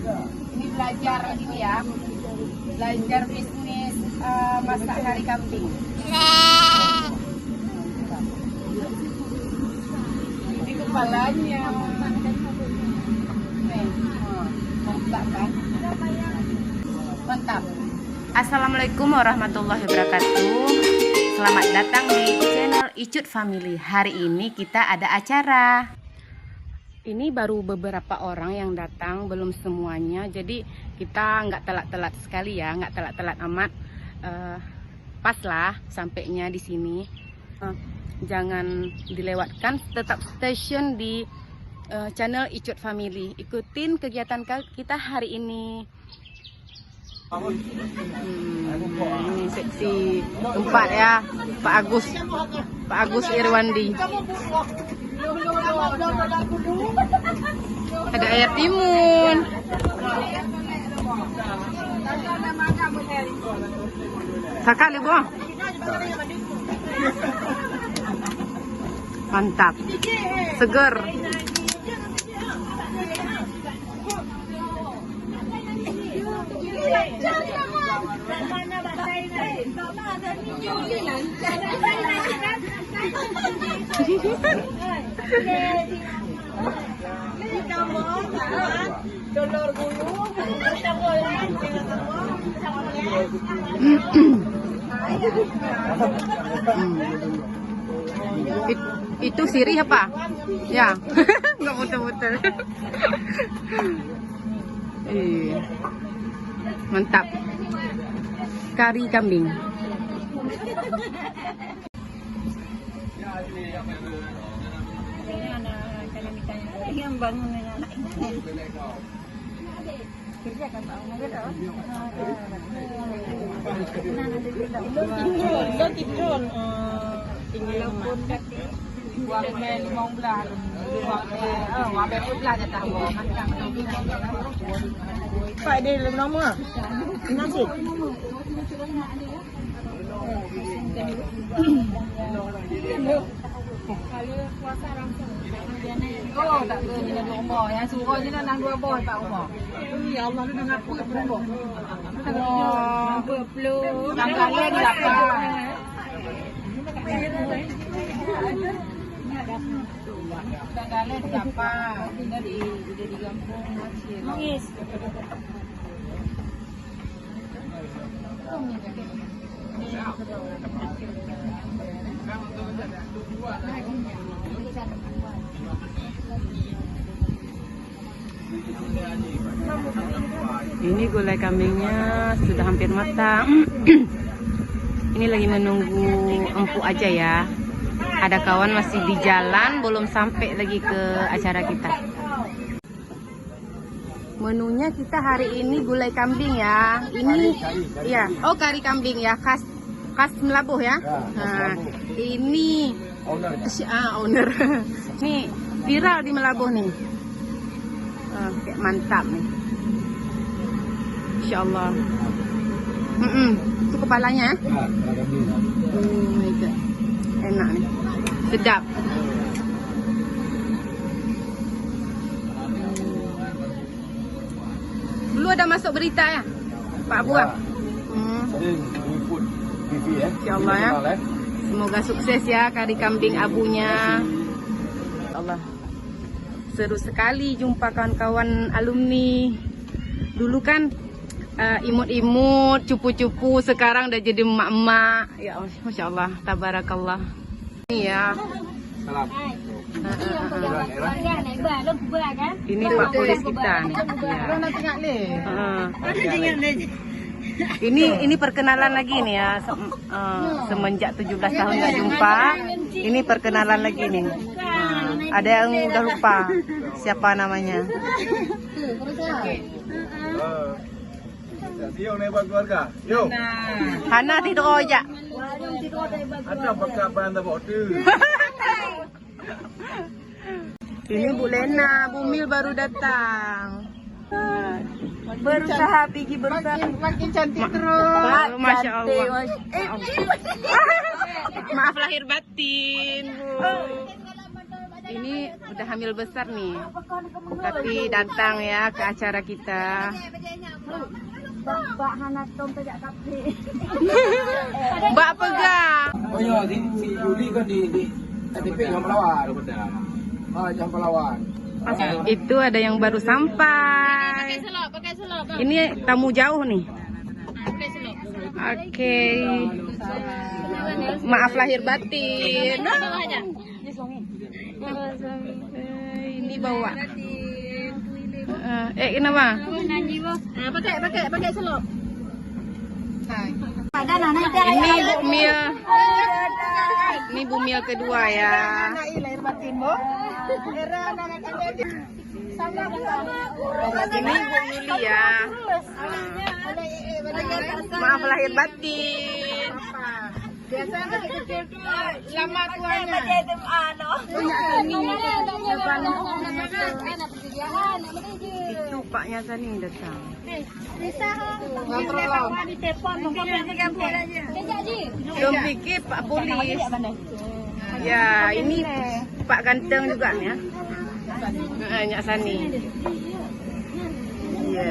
Ini belajar ini ya. Belajar bisnis masak kari kambing. Ini kepalanya. Mantap kan? Mantap. Assalamualaikum warahmatullahi wabarakatuh. Selamat datang di channel Icut Family. Hari ini kita ada acara. Ini baru beberapa orang yang datang, belum semuanya. Jadi kita nggak telat-telat sekali ya, nggak telat-telat amat. Pas lah sampainya di sini. Jangan dilewatkan, tetap stay di channel Icut Family. Ikutin kegiatan kita hari ini. Ini seksi keempat ya, Pak Agus Irwandi. Ada air timun. Sakali bu. Mantap, seger. Itu sirih apa? Ya, nggak betul-betul. Mantap, kari kambing. Yang bangun anak kerja kan Pak Umar tidur tinggal pun buat main 5 bulan buat bulan ya tahu Pak dia belum nama nasi kalau puasa langsung oh tak ke ni nak umur yang suruh je nak 2 boy Pak Umar. Ya Allah lu dengar apa berapa? Oh 20 tanggalnya ni apa? Tanggalnya siapa? Tinggal di kampung Aceh. Nangis. Ini gulai kambingnya sudah hampir matang. Ini lagi menunggu empuk aja ya. Ada kawan masih di jalan, belum sampai lagi ke acara kita. Menunya kita hari ini gulai kambing ya. Ini ya, oh kari kambing ya, khas Melabuh ya. Nah, ini owner. Nih viral di Melabuh nih. Kayak mantap nih. Insya Allah. Itu kepalanya ya. Enak nih. Sedap. Dulu ada masuk berita ya, Pak Buah. Insya Allah ya. Semoga sukses ya kari kambing abunya. Allah. Seru sekali jumpa kawan-kawan alumni. Dulu kan imut-imut, cupu-cupu, sekarang udah jadi emak-emak. Ya Masya Allah, tabarakallah. Ini ya. Ini Pak Polis kita nih. Ini perkenalan lagi nih ya. Semenjak 17 tahun nggak jumpa, ini perkenalan lagi nih. Ada yang udah lupa siapa namanya. Yuk nih buat keluarga. Yuk. Hana tidur aja. Ada pakai banda bodoh. Ini Bu Lena, Bu Mil baru datang. Berusaha pergi berusaha. makin cantik terus. Masya Allah. Maaf lahir batin, Bu. ini udah hamil besar nih, tapi datang ya ke acara kita. Mbak pegang. Oh iya, si Yuli kan di KTP yang melawan. Jangan melawan. Itu ada yang baru sampai. Ini tamu jauh nih. Oke. Maaf lahir batin. Ini bawa. Kenapa? Pakai selop. Ini Bu Mia. Ini Bu Mia kedua ya. Lahir batin, Bu. Ini Bu Mili ya. Maaf lahir batin. Biasanya kecil tuh lama tuanya. Itu Paknya Sani datang. Belum pikir Pak Polis. Ya, ini Pak Ganteng juga ya. Nyak Sani. Iya.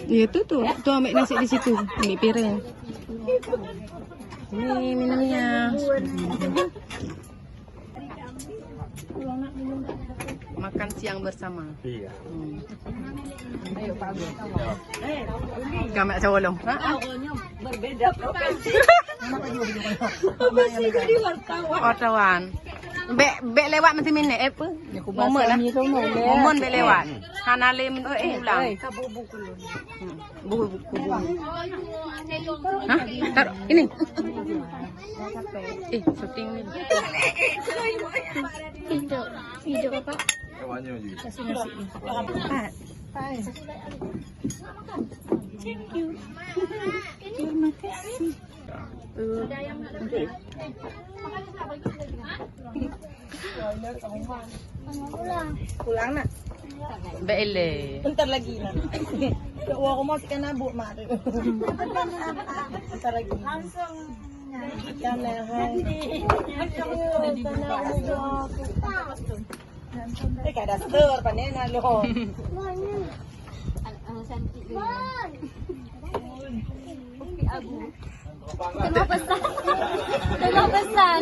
Ya itu tuh ambil nasi di situ, ambil piring. Ini minumnya. Makan siang bersama. Iya. Ayo Pak Agus. Gamak colong. Wartawan. Bek lewat mesti minit apa? Momen lah. Momen bek lewat. Hanale ulang. Buku. Hah? Taruh ini. Syuting ni. Hidup apa? Kawannya juga. Kasih nasi ni. Thank you. Terima kasih. Pulang nak. Bele. Bentar lagi nak. Aku mau sekian abu mak. Bentar lagi. Langsung. Ikan leher. Kayak ada stir panena loh. Tengah pesan. Tengah pesan.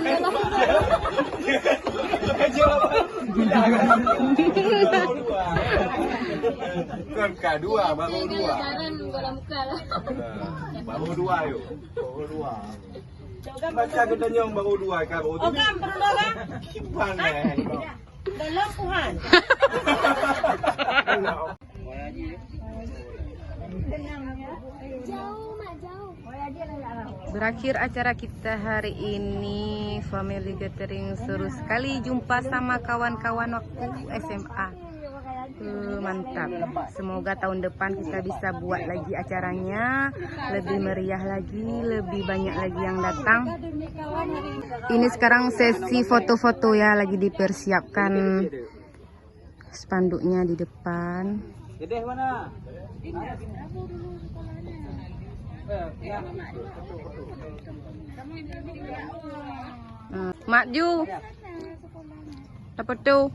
Kan K2, baru 2. Jangan dalam muka lah. Baru 2 yuk. Baru 2. Baca kita nyong baru 2 kan baru 3. Kan perlu kan? Kipan Dalam Tuhan. Jauh mak jauh. Berakhir acara kita hari ini, family gathering seru sekali, jumpa sama kawan-kawan waktu SMA. Mantap. Semoga tahun depan kita bisa buat lagi acaranya, lebih meriah lagi, lebih banyak lagi yang datang. Ini sekarang sesi foto-foto ya, lagi dipersiapkan spanduknya di depan. Dedeh mana? Mak Ju, dapat tuh.